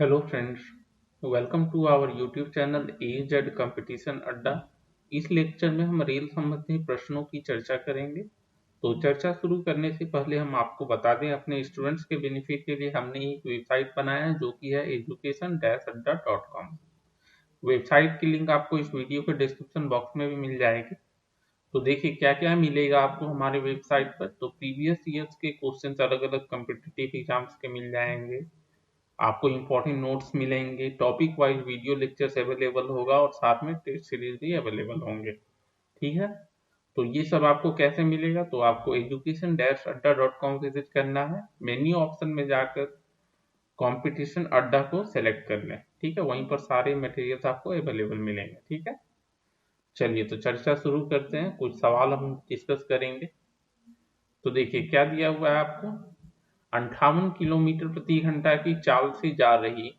Hello friends, welcome to our YouTube channel A Z competition अड्डा। इस lecture में हम रेल संबंधी प्रश्नों की चर्चा करेंगे। तो चर्चा शुरू करने से पहले हम आपको बता दें, अपने स्टूडेंट्स के बेनिफिट के लिए हमने एक वेबसाइट बनाया है जो कि है education-adda.com। वेबसाइट की लिंक आपको इस वीडियो के डिस्क्रिप्शन बॉक्स में भी मिल जाएगी। तो देखिए क्या क्या मिलेगा आपको हमारे वेबसाइट पर। तो प्रीवियस ईयर्स के क्वेश्चन अलग अलग कम्पिटिटिव एग्जाम्स के मिल जाएंगे, आपको इंपॉर्टेंट नोट्स मिलेंगे, topic wise video lectures available होगा और साथ में टेस्ट सीरीज भी अवेलेबल होंगे। ठीक है, तो ये सब आपको कैसे मिलेगा? तो आपको education-adda.com विजिट करना है, मेन्यू ऑप्शन में जाकर कंपटीशन अड्डा को सेलेक्ट कर लें। ठीक है, वहीं पर सारे मटेरियल्स आपको अवेलेबल मिलेंगे। ठीक है, चलिए तो चर्चा शुरू करते हैं, कुछ सवाल हम डिस्कस करेंगे। तो देखिए क्या दिया हुआ है आपको। 58 किलोमीटर प्रति घंटा की चाल से जा रही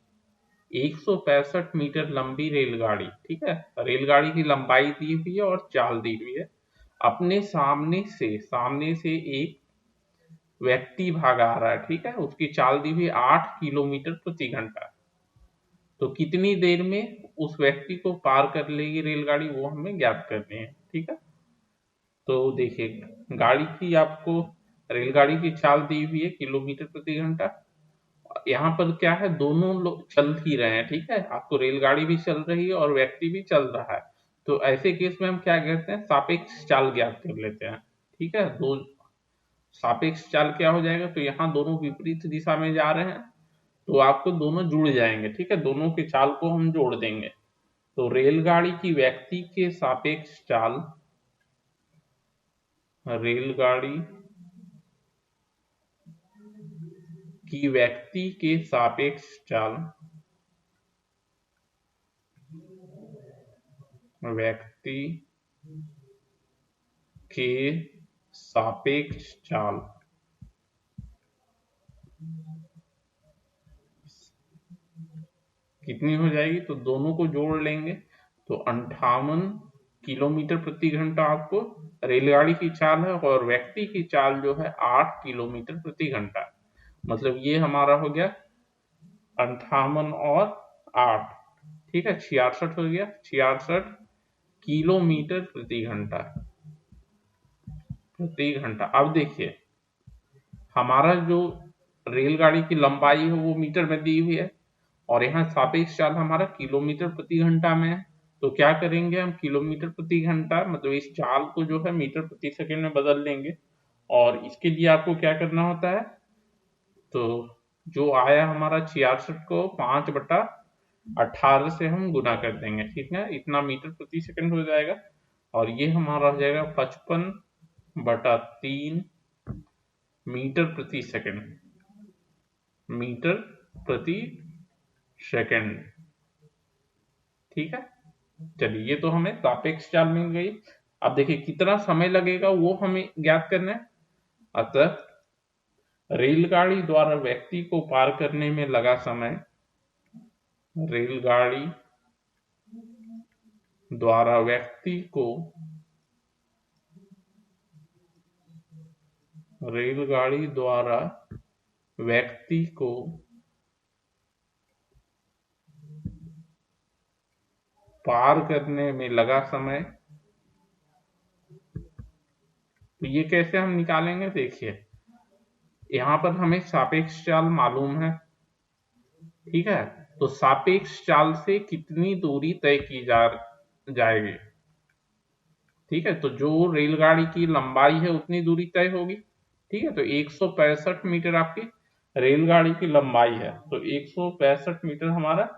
165 मीटर लंबी रेलगाड़ी, ठीक है, रेलगाड़ी की लंबाई दी हुई है और चाल दी हुई है। अपने सामने से एक व्यक्ति भागा आ रहा है, ठीक है, उसकी चाल दी हुई 8 किलोमीटर प्रति घंटा। तो कितनी देर में उस व्यक्ति को पार कर लेगी रेलगाड़ी, वो हमें ज्ञात करनी है। ठीक है, तो देखिए गाड़ी की आपको रेलगाड़ी की चाल दी हुई है किलोमीटर प्रति घंटा। यहाँ पर क्या है, दोनों लोग चल ही रहे हैं। ठीक है, आपको रेलगाड़ी भी चल रही है और व्यक्ति भी चल रहा है। तो ऐसे केस में हम क्या करते हैं, सापेक्ष चाल ज्ञात कर लेते हैं। ठीक है, दो सापेक्ष चाल क्या हो जाएगा, तो यहाँ दोनों विपरीत दिशा में जा रहे हैं तो आपको दोनों जुड़ जाएंगे। ठीक है, दोनों के चाल को हम जोड़ देंगे। तो रेलगाड़ी की व्यक्ति के सापेक्ष चाल, रेलगाड़ी की व्यक्ति के सापेक्ष चाल, व्यक्ति के सापेक्ष चाल कितनी हो जाएगी, तो दोनों को जोड़ लेंगे तो 58 किलोमीटर प्रति घंटा आपको रेलगाड़ी की चाल है और व्यक्ति की चाल जो है 8 किलोमीटर प्रति घंटा। मतलब ये हमारा हो गया 58 और 8, ठीक है, 66 हो गया, 66 किलोमीटर प्रति घंटा। अब देखिए हमारा जो रेलगाड़ी की लंबाई है वो मीटर में दी हुई है और यहाँ सापेक्ष चाल हमारा किलोमीटर प्रति घंटा में है। तो क्या करेंगे हम, किलोमीटर प्रति घंटा मतलब इस चाल को जो है मीटर प्रति सेकंड में बदल देंगे। और इसके लिए आपको क्या करना होता है, तो जो आया हमारा 66 को 5/18 से हम गुना कर देंगे। ठीक है, इतना मीटर प्रति सेकंड हो जाएगा और ये हमारा हो जाएगा 55/3 मीटर प्रति सेकंड, मीटर प्रति सेकंड। ठीक है, चलिए ये तो हमें सापेक्ष चाल मिल गई। अब देखिए कितना समय लगेगा वो हमें ज्ञात करना है। अतः रेलगाड़ी द्वारा व्यक्ति को पार करने में लगा समय, रेलगाड़ी द्वारा व्यक्ति को, रेलगाड़ी द्वारा व्यक्ति को पार करने में लगा समय, तो ये कैसे हम निकालेंगे, देखिए यहाँ पर हमें सापेक्ष चाल मालूम है। ठीक है, तो सापेक्ष चाल से कितनी दूरी तय की जाएगी। ठीक है, तो जो रेलगाड़ी की लंबाई है उतनी दूरी तय होगी। ठीक है, तो 165 मीटर आपकी रेलगाड़ी की लंबाई है, तो 165 मीटर हमारा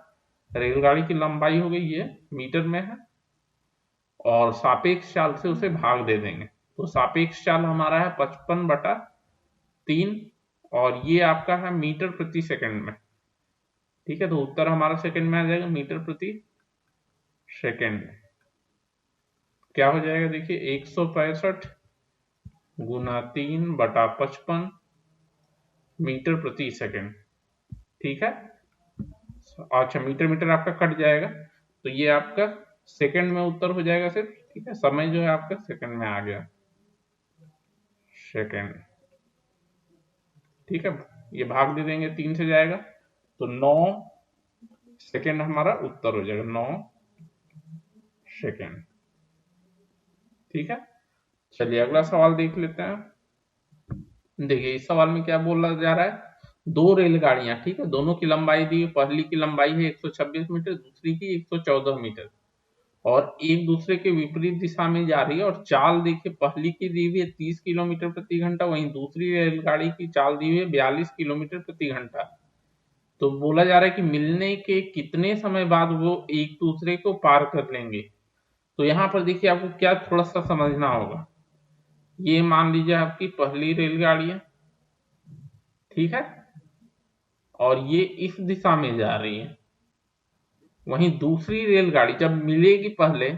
रेलगाड़ी की लंबाई हो गई, ये मीटर में है और सापेक्ष चाल से उसे भाग दे देंगे। तो सापेक्ष चाल हमारा है 55/3 और ये आपका है मीटर प्रति सेकंड में। ठीक है, तो उत्तर हमारा सेकंड में आ जाएगा, मीटर प्रति सेकंड। क्या हो जाएगा, देखिए 165 गुना 3/55 मीटर प्रति सेकंड। ठीक है, अच्छा मीटर मीटर आपका कट जाएगा तो ये आपका सेकंड में उत्तर हो जाएगा सिर्फ। ठीक है, समय जो है आपका सेकंड में आ गया, सेकंड। ठीक है, ये भाग दे देंगे, 3 से जाएगा तो 9 सेकेंड हमारा उत्तर हो जाएगा 9 सेकेंड। ठीक है, चलिए अगला सवाल देख लेते हैं। देखिए इस सवाल में क्या बोला जा रहा है, दो रेलगाड़ियां, ठीक है, दोनों की लंबाई दी, पहली की लंबाई है 126 मीटर, दूसरी की 114 मीटर, और एक दूसरे के विपरीत दिशा में जा रही है। और चाल देखिए, पहली की दी हुई है 30 किलोमीटर प्रति घंटा, वहीं दूसरी रेलगाड़ी की चाल दी हुई है 42 किलोमीटर प्रति घंटा। तो बोला जा रहा है कि मिलने के कितने समय बाद वो एक दूसरे को पार कर लेंगे। तो यहाँ पर देखिए आपको क्या थोड़ा सा समझना होगा, ये मान लीजिए आपकी पहली रेलगाड़ी है, ठीक है, और ये इस दिशा में जा रही है। वहीं दूसरी रेलगाड़ी जब मिलेगी पहले,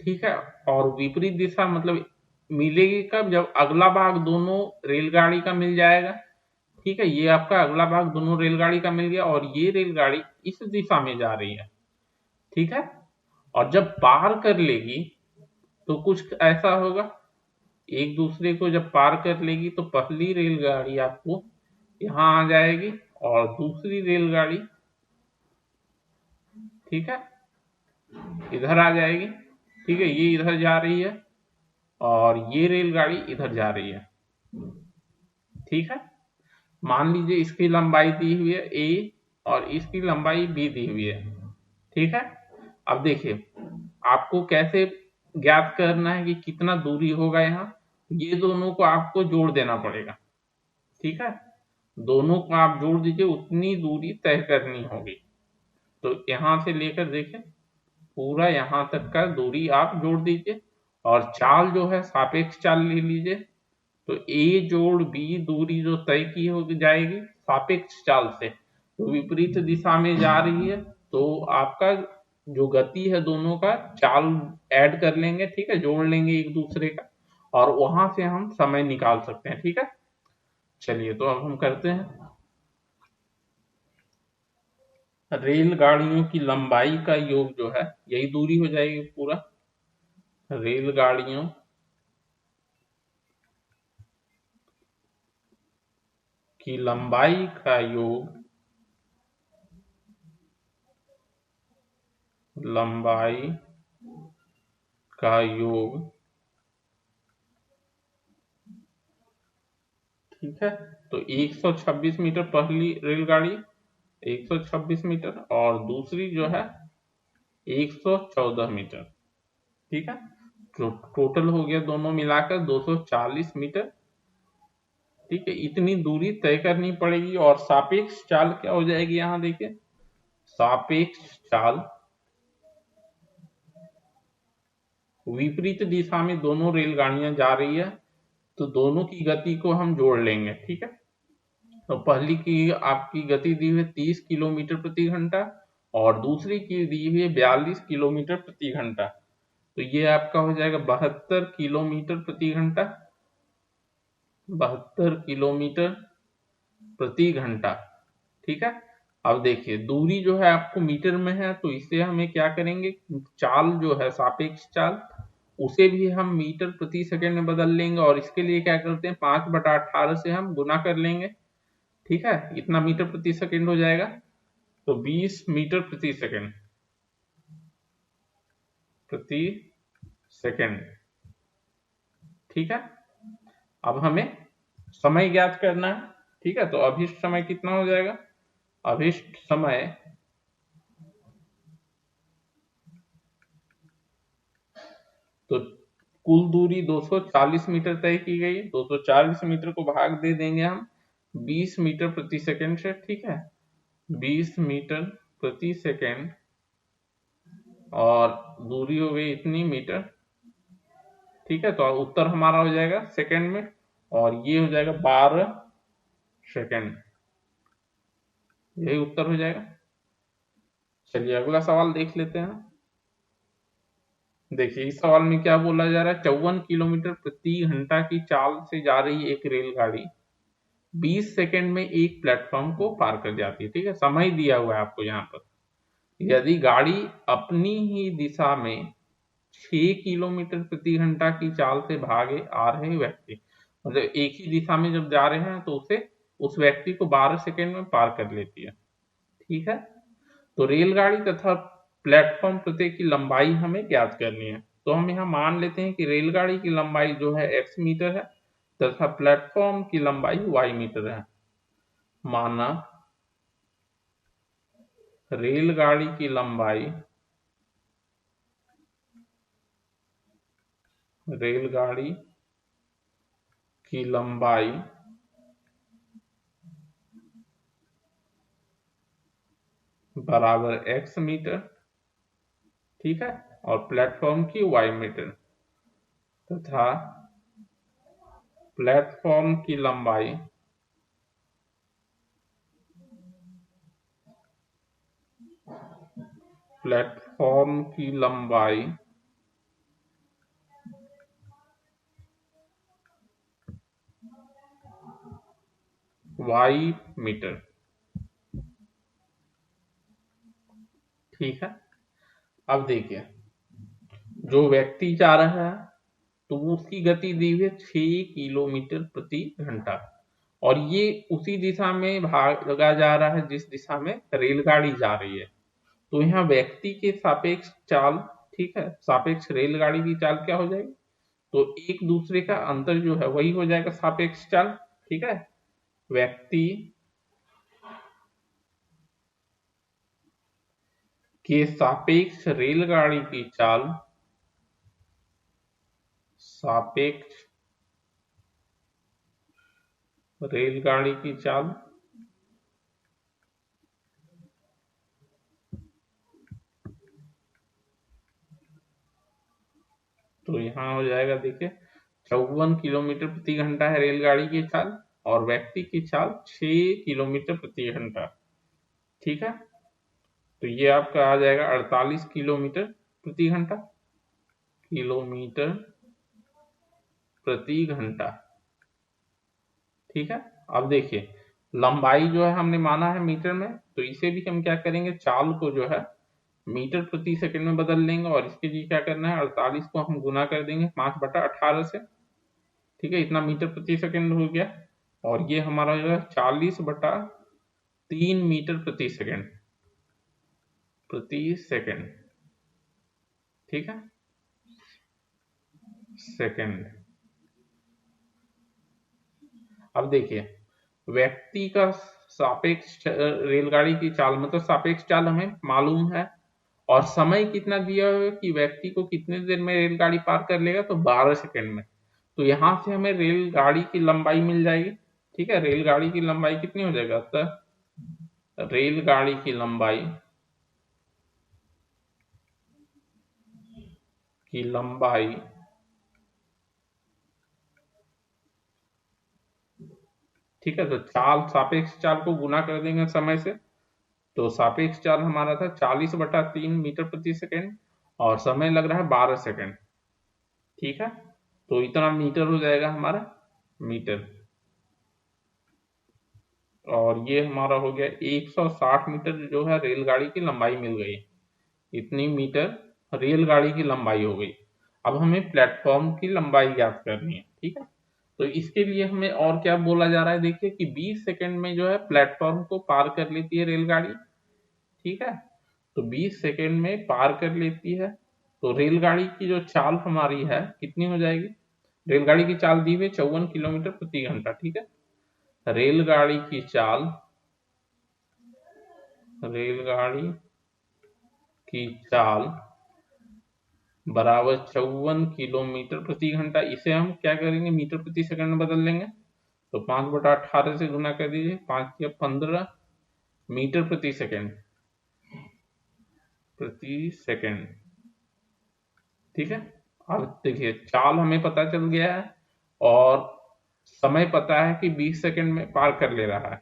ठीक है, और विपरीत दिशा मतलब मिलेगी कब, जब अगला भाग दोनों रेलगाड़ी का मिल जाएगा। ठीक है, ये आपका अगला भाग दोनों रेलगाड़ी का मिल गया और ये रेलगाड़ी इस दिशा में जा रही है। ठीक है, और जब पार कर लेगी तो कुछ ऐसा होगा, एक दूसरे को जब पार कर लेगी तो पहली रेलगाड़ी आपको यहाँ आ जाएगी और दूसरी रेलगाड़ी, ठीक है, इधर आ जाएगी। ठीक है, ये इधर जा रही है और ये रेलगाड़ी इधर जा रही है। ठीक है, मान लीजिए इसकी लंबाई दी हुई है a और इसकी लंबाई b दी हुई है। ठीक है, अब देखिए आपको कैसे ज्ञात करना है कि कितना दूरी होगा, यहाँ ये दोनों को आपको जोड़ देना पड़ेगा। ठीक है, दोनों को आप जोड़ दीजिए, उतनी दूरी तय करनी होगी। तो यहां से लेकर देखें पूरा यहां तक का दूरी आप जोड़ दीजिए, और चाल जो है सापेक्ष चाल ले लीजिए। तो ए जोड़ बी दूरी जो तय की हो जाएगी सापेक्ष चाल से, तो विपरीत दिशा में जा रही है, तो आपका जो गति है दोनों का चाल ऐड कर लेंगे, ठीक है, जोड़ लेंगे एक दूसरे का, और वहां से हम समय निकाल सकते हैं। ठीक है, चलिए तो अब हम करते हैं। रेलगाड़ियों की लंबाई का योग जो है यही दूरी हो जाएगी पूरा, रेलगाड़ियों की लंबाई का योग, लंबाई का योग, ठीक है, तो 126 मीटर पहली रेलगाड़ी, 126 मीटर, और दूसरी जो है 114 मीटर। ठीक है, तो टोटल हो गया दोनों मिलाकर 240 मीटर। ठीक है, इतनी दूरी तय करनी पड़ेगी। और सापेक्ष चाल क्या हो जाएगी, यहां देखिए सापेक्ष चाल, विपरीत दिशा में दोनों रेलगाड़ियां जा रही है तो दोनों की गति को हम जोड़ लेंगे। ठीक है, तो पहली की आपकी गति दी हुई है 30 किलोमीटर प्रति घंटा और दूसरी की दी हुई है 42 किलोमीटर प्रति घंटा, तो ये आपका हो जाएगा 72 किलोमीटर प्रति घंटा, 72 किलोमीटर प्रति घंटा। ठीक है, अब देखिए दूरी जो है आपको मीटर में है, तो इसे हमें क्या करेंगे, चाल जो है सापेक्ष चाल उसे भी हम मीटर प्रति सेकंड में बदल लेंगे, और इसके लिए क्या करते हैं 5/18 से हम गुना कर लेंगे। ठीक है, इतना मीटर प्रति सेकंड हो जाएगा, तो 20 मीटर प्रति सेकंड, प्रति सेकंड। ठीक है, अब हमें समय ज्ञात करना है। ठीक है, तो अभिष्ट समय कितना हो जाएगा, अभिष्ट समय तो कुल दूरी 240 मीटर तय की गई है, 240 मीटर को भाग दे देंगे हम 20 मीटर प्रति सेकंड से। ठीक है, 20 मीटर प्रति सेकंड, और दूरी हो गई इतनी मीटर। ठीक है, तो उत्तर हमारा हो जाएगा सेकंड में, और ये हो जाएगा 12 सेकंड, यही उत्तर हो जाएगा। चलिए अगला सवाल देख लेते हैं। देखिए इस सवाल में क्या बोला जा रहा है, 54 किलोमीटर प्रति घंटा की चाल से जा रही एक रेलगाड़ी 20 सेकंड में एक प्लेटफॉर्म को पार कर जाती है। ठीक है, समय दिया हुआ है आपको यहाँ पर, यदि गाड़ी अपनी ही दिशा में 6 किलोमीटर प्रति घंटा की चाल से भागे आ रहे व्यक्ति, मतलब एक ही दिशा में जब जा रहे हैं तो उसे उस व्यक्ति को 12 सेकंड में पार कर लेती है। ठीक है, तो रेलगाड़ी तथा प्लेटफॉर्म प्रत्येक की लंबाई हमें ज्ञात करनी है। तो हम यहाँ मान लेते हैं कि रेलगाड़ी की लंबाई जो है x मीटर है तथा प्लेटफॉर्म की लंबाई y मीटर है। माना रेलगाड़ी की लंबाई बराबर x मीटर, ठीक है, और प्लेटफॉर्म की y मीटर तथा प्लेटफॉर्म की लंबाई y मीटर, ठीक है। अब देखिए, जो व्यक्ति जा रहा है तो उसकी गति दी हुई है 6 किलोमीटर प्रति घंटा और ये उसी दिशा में भागा जा रहा है जिस दिशा में रेलगाड़ी जा रही है। तो यहाँ व्यक्ति के सापेक्ष चाल, ठीक है, सापेक्ष रेलगाड़ी की चाल क्या हो जाएगी? तो एक दूसरे का अंतर जो है वही हो जाएगा सापेक्ष चाल, ठीक है। व्यक्ति के सापेक्ष रेलगाड़ी की चाल, सापेक्ष रेलगाड़ी की चाल तो यहाँ हो जाएगा, देखिए 54 किलोमीटर प्रति घंटा है रेलगाड़ी की चाल और व्यक्ति की चाल 6 किलोमीटर प्रति घंटा, ठीक है। तो ये आपका आ जाएगा 48 किलोमीटर प्रति घंटा, किलोमीटर प्रति घंटा, ठीक है। अब देखिए, लंबाई जो है हमने माना है मीटर में, तो इसे भी हम क्या करेंगे, चाल को जो है मीटर प्रति सेकंड में बदल लेंगे और इसके लिए क्या करना है, 48 को हम गुना कर देंगे 5/18 से, ठीक है, इतना मीटर प्रति सेकंड हो गया और ये हमारा जो है 40/3 मीटर प्रति सेकंड, ठीक है, सेकंड। अब देखिए, व्यक्ति का सापेक्ष रेलगाड़ी की चाल मतलब सापेक्ष चाल हमें मालूम है और समय कितना दिया हुआ है कि व्यक्ति को कितने देर में रेलगाड़ी पार कर लेगा, तो 12 सेकंड में। तो यहां से हमें रेलगाड़ी की लंबाई मिल जाएगी, ठीक है। रेलगाड़ी की लंबाई कितनी हो जाएगा, तो रेलगाड़ी की लंबाई ठीक है, तो चाल सापेक्ष चाल को गुना कर देंगे समय से, तो सापेक्ष चाल हमारा था 40/3 मीटर प्रति सेकंड और समय लग रहा है 12 सेकंड, ठीक है। तो इतना मीटर हो जाएगा हमारा मीटर और ये हमारा हो गया 160 मीटर जो है रेलगाड़ी की लंबाई मिल गई। इतनी मीटर रेलगाड़ी की लंबाई हो गई। अब हमें प्लेटफॉर्म की लंबाई ज्ञात करनी है, ठीक है। तो इसके लिए हमें और क्या बोला जा रहा है, देखिए कि 20 सेकंड में जो है प्लेटफॉर्म को पार कर लेती है रेलगाड़ी, ठीक है। तो 20 सेकंड में पार कर लेती है, तो रेलगाड़ी की जो चाल हमारी है कितनी हो जाएगी, रेलगाड़ी की चाल दी हुई 54 किलोमीटर प्रति घंटा, ठीक है। रेलगाड़ी की चाल बराबर 54 किलोमीटर प्रति घंटा, इसे हम क्या करेंगे, मीटर प्रति सेकंड में बदल लेंगे, तो 5/18 से गुना कर दीजिए, 5 या 15 मीटर प्रति सेकंड, ठीक है। अब देखिए, चाल हमें पता चल गया है और समय पता है कि 20 सेकंड में पार कर ले रहा है,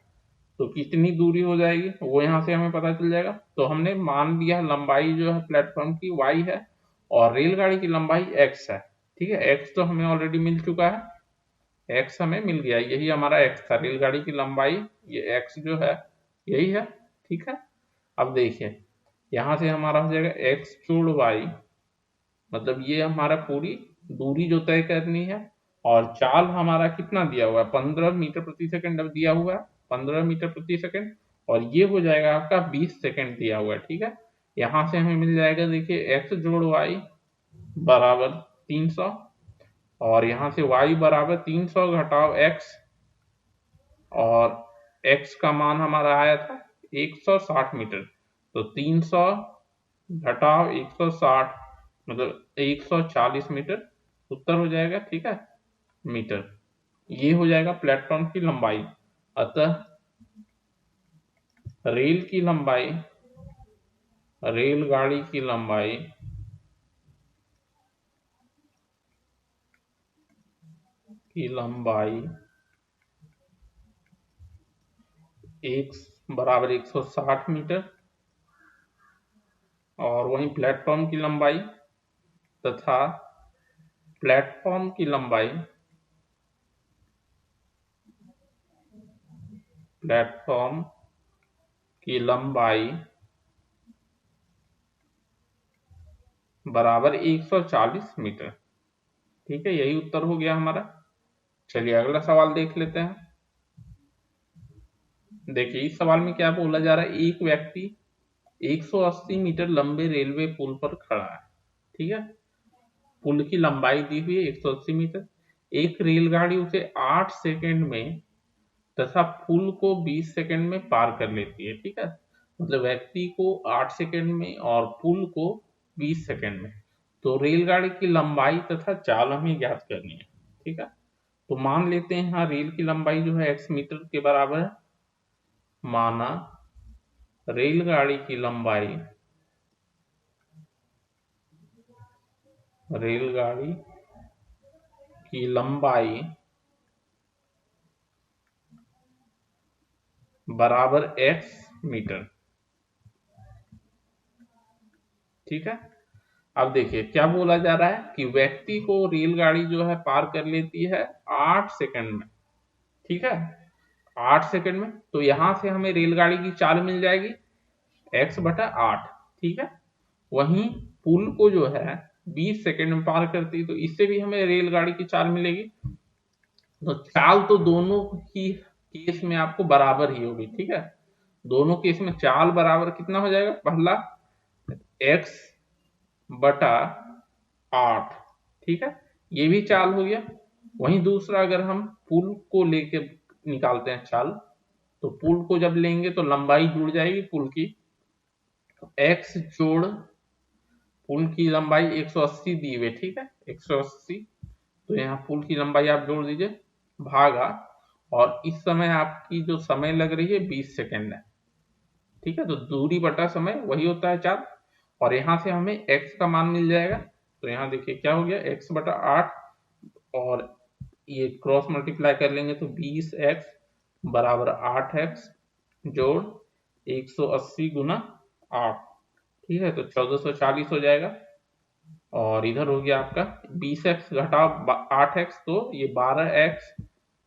तो कितनी दूरी हो जाएगी वो यहाँ से हमें पता चल जाएगा। तो हमने मान लिया लंबाई जो है प्लेटफॉर्म की y है और रेलगाड़ी की लंबाई x है, ठीक है। x तो हमें ऑलरेडी मिल चुका है, x हमें मिल गया, यही हमारा x था, रेलगाड़ी की लंबाई ये x जो है यही है, ठीक है। अब देखिए, यहाँ से हमारा हो जाएगा x जोड़ y, मतलब ये हमारा पूरी दूरी जो तय करनी है और चाल हमारा कितना दिया हुआ है, 15 मीटर प्रति सेकंड अब दिया हुआ है, 15 मीटर प्रति सेकंड और ये हो जाएगा आपका 20 सेकंड दिया हुआ है। ठीक है, यहां से हमें मिल जाएगा, देखिए x जोड़ y बराबर 300, और यहां से y बराबर 300 घटाओ x, और x का मान हमारा आया था 160 मीटर, तो 300 घटाओ 160 मतलब 140 मीटर उत्तर हो जाएगा। ठीक है, मीटर, ये हो जाएगा प्लेटफॉर्म की लंबाई। अतः रेल की लंबाई, रेलगाड़ी की लंबाई एक बराबर 160 मीटर, और वहीं प्लेटफॉर्म की लंबाई तथा प्लेटफॉर्म की लंबाई, प्लेटफॉर्म की लंबाई बराबर 140 मीटर। ठीक है, यही उत्तर हो गया हमारा। चलिए अगला सवाल देख लेते हैं। देखिए इस सवाल में क्या बोला जा रहा है, एक व्यक्ति 180 मीटर लंबे रेलवे पुल पर खड़ा है। ठीक है, पुल की लंबाई दी हुई है 180 मीटर, एक रेलगाड़ी उसे 8 सेकंड में तथा पुल को 20 सेकंड में पार कर लेती है। ठीक है, मतलब व्यक्ति को 8 सेकंड में और पुल को 20 सेकंड में। तो रेलगाड़ी की लंबाई तथा चाल हमें ज्ञात करनी है। ठीक है, तो मान लेते हैं यहाँ रेल की लंबाई जो है x मीटर के बराबर है। माना रेलगाड़ी की लंबाई, रेलगाड़ी की लंबाई बराबर x मीटर। ठीक है, अब देखिए क्या बोला जा रहा है कि व्यक्ति को रेलगाड़ी जो है पार कर लेती है 8 सेकंड में। ठीक है, 8 सेकंड में, तो यहां से हमें रेलगाड़ी की चाल मिल जाएगी x/8। ठीक है, वहीं पुल को जो है 20 सेकंड में पार करती, तो इससे भी हमें रेलगाड़ी की चाल मिलेगी। तो चाल तो दोनों ही केस में आपको बराबर ही होगी। ठीक है, दोनों केस में चाल बराबर कितना हो जाएगा, पहला x/8। ठीक है, ये भी चाल हो गया। वहीं दूसरा, अगर हम पुल को लेके निकालते हैं चाल, तो पुल को जब लेंगे तो लंबाई जुड़ जाएगी पुल की, तो x जोड़ पुल की लंबाई 180 दी हुई। ठीक है, 180, तो यहाँ पुल की लंबाई आप जोड़ दीजिए भागा, और इस समय आपकी जो समय लग रही है 20 सेकंड है। ठीक है, तो दूरी बटा समय वही होता है चाल, और यहाँ से हमें x का मान मिल जाएगा। तो यहाँ देखिए क्या हो गया, x/8, और ये क्रॉस मल्टीप्लाई कर लेंगे तो 20x बराबर 8x जोड़ 180 गुना 8। ठीक है, तो 1440 हो जाएगा, और इधर हो गया आपका 20x घटाओ 8x, तो ये 12x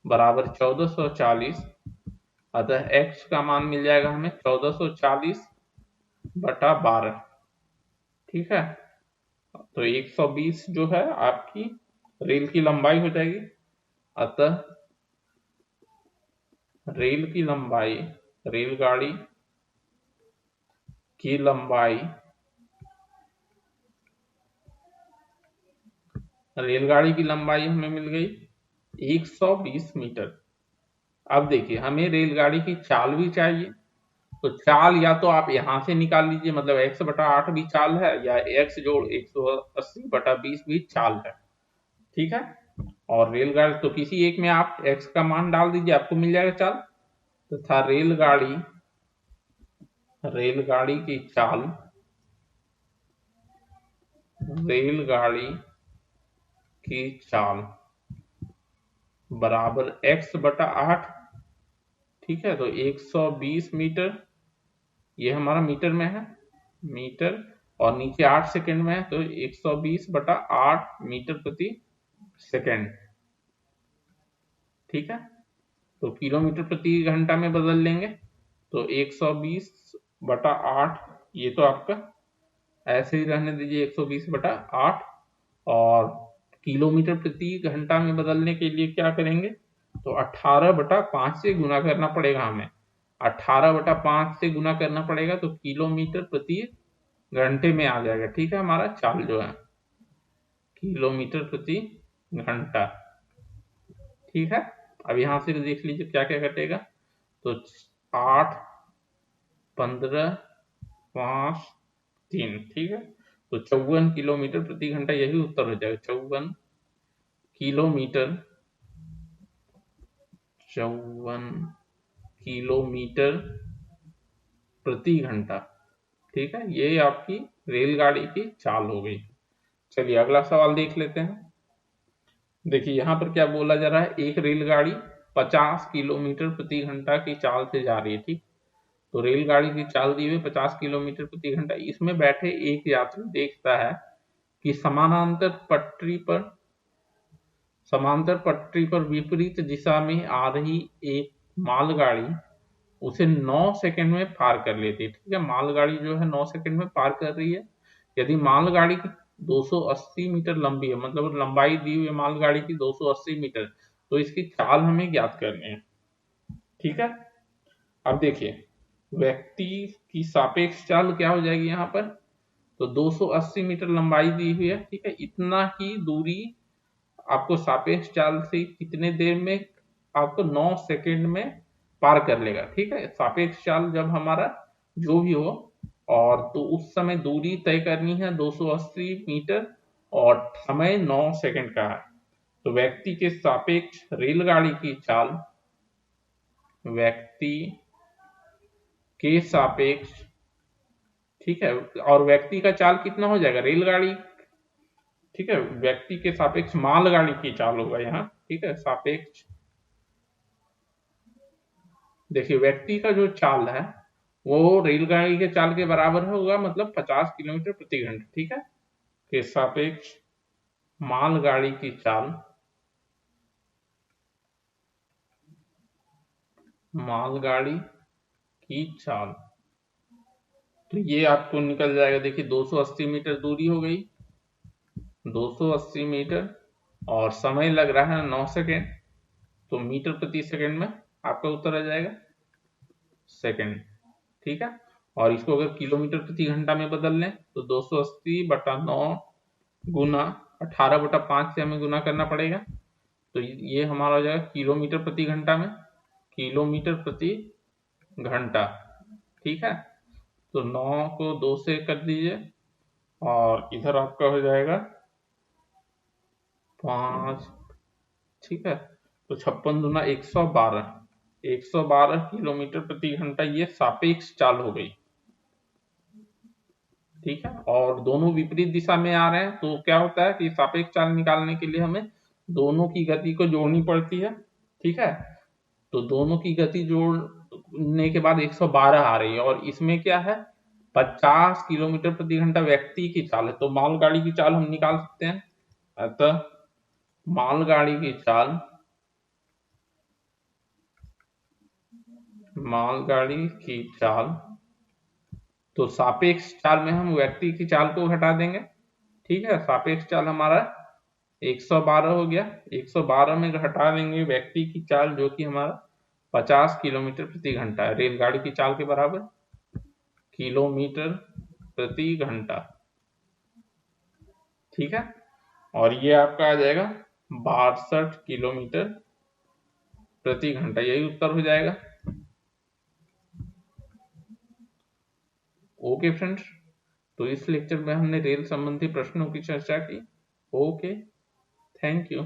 बराबर 1440। अतः x का मान मिल जाएगा हमें 1440/12। ठीक है, तो 120 जो है आपकी रेल की लंबाई हो जाएगी। अतः रेल की लंबाई, रेलगाड़ी की लंबाई, रेलगाड़ी की लंबाई हमें मिल गई 120 मीटर। अब देखिए हमें रेलगाड़ी की चाल भी चाहिए, तो चाल या तो आप यहां से निकाल लीजिए, मतलब x/8 भी चाल है, या x जोड़ 180/20 भी चाल है। ठीक है, और रेलगाड़ी तो किसी एक में आप x का मान डाल दीजिए, आपको मिल जाएगा चाल। तथा रेलगाड़ी, रेलगाड़ी की चाल, रेलगाड़ी की चाल बराबर x/8। ठीक है, तो 120 मीटर, ये हमारा मीटर में है, मीटर, और नीचे 8 सेकंड में है, तो 120/8 मीटर प्रति सेकंड। ठीक है, तो किलोमीटर प्रति घंटा में बदल लेंगे, तो 120/8, ये तो आपका ऐसे ही रहने दीजिए 120/8, और किलोमीटर प्रति घंटा में बदलने के लिए क्या करेंगे, तो 18/5 से गुना करना पड़ेगा हमें। 18/5 से गुना करना पड़ेगा तो किलोमीटर प्रति घंटे में आ जाएगा। ठीक है, हमारा चाल जो है किलोमीटर प्रति घंटा। ठीक है, अब यहां से देख लीजिए क्या क्या घटेगा। तो 8, 15, 5, 3। ठीक है, तो 54 किलोमीटर प्रति घंटा, यही उत्तर हो जाएगा। 54 किलोमीटर प्रति घंटा। ठीक है, ये आपकी रेलगाड़ी की चाल हो गई। चलिए अगला सवाल देख लेते हैं। देखिए यहाँ पर क्या बोला जा रहा है, एक रेलगाड़ी 50 किलोमीटर प्रति घंटा की चाल से जा रही है। ठीक, तो रेलगाड़ी की चाल दी हुई 50 किलोमीटर प्रति घंटा। इसमें बैठे एक यात्री देखता है कि समांतर पटरी पर विपरीत दिशा में आ रही एक मालगाड़ी उसे 9 सेकंड में पार कर लेती है। ठीक है, मालगाड़ी जो है 9 सेकंड में पार कर रही है। यदि मालगाड़ी 280 मीटर लंबी है, मतलब लंबाई दी हुई है मालगाड़ी की 280 मीटर, तो इसकी चाल हमें ज्ञात करनी है। ठीक है, अब देखिए व्यक्ति की सापेक्ष चाल क्या हो जाएगी यहाँ पर। तो 280 मीटर लंबाई दी हुई है। ठीक है, इतना ही दूरी आपको सापेक्ष चाल से कितने देर में, आपको 9 सेकंड में पार कर लेगा। ठीक है, सापेक्ष चाल जब हमारा जो भी हो, और तो उस समय दूरी तय करनी है 280 मीटर और समय 9 सेकंड का है। तो व्यक्ति के सापेक्ष रेलगाड़ी की चाल, व्यक्ति के सापेक्ष, ठीक है, और व्यक्ति का चाल कितना हो जाएगा रेलगाड़ी। ठीक है, व्यक्ति के सापेक्ष मालगाड़ी की चाल होगा यहाँ। ठीक है, सापेक्ष, देखिए व्यक्ति का जो चाल है वो रेलगाड़ी के चाल के बराबर होगा, मतलब 50 किलोमीटर प्रति घंटा। ठीक है, के सापेक्ष मालगाड़ी की चाल, मालगाड़ी की चाल, तो ये आपको निकल जाएगा। देखिए 280 मीटर दूरी हो गई, 280 मीटर, और समय लग रहा है 9 सेकेंड, तो मीटर प्रति सेकेंड में आपका उत्तर आ जाएगा सेकेंड। ठीक है, और इसको अगर किलोमीटर प्रति घंटा में बदल लें तो 280/9 गुना 18/5 से हमें गुना करना पड़ेगा। तो ये हमारा हो जाएगा किलोमीटर प्रति घंटा में, किलोमीटर प्रति घंटा। ठीक है, तो 9 को 2 से कर दीजिए और इधर आपका हो जाएगा 5। ठीक है, तो 56 दूना 112, 112 किलोमीटर प्रति घंटा, ये सापेक्ष चाल हो गई। ठीक है, और दोनों विपरीत दिशा में आ रहे हैं, तो क्या होता है कि सापेक्ष चाल निकालने के लिए हमें दोनों की गति को जोड़नी पड़ती है। ठीक है, तो दोनों की गति जोड़ने के बाद 112 आ रही है, और इसमें क्या है 50 किलोमीटर प्रति घंटा व्यक्ति की चाल है, तो मालगाड़ी की चाल हम निकाल सकते हैं। अतः मालगाड़ी की चाल, मालगाड़ी की चाल, तो सापेक्ष चाल में हम व्यक्ति की चाल को घटा देंगे। ठीक है, सापेक्ष चाल हमारा 112 हो गया, 112 में घटा देंगे व्यक्ति की चाल जो कि हमारा 50 किलोमीटर प्रति घंटा है, रेलगाड़ी की चाल के बराबर किलोमीटर प्रति घंटा। ठीक है, और ये आपका आ जाएगा 62 किलोमीटर प्रति घंटा, यही उत्तर हो जाएगा। ओके फ्रेंड्स, तो इस लेक्चर में हमने रेल संबंधी प्रश्नों की चर्चा की। Okay, thank you.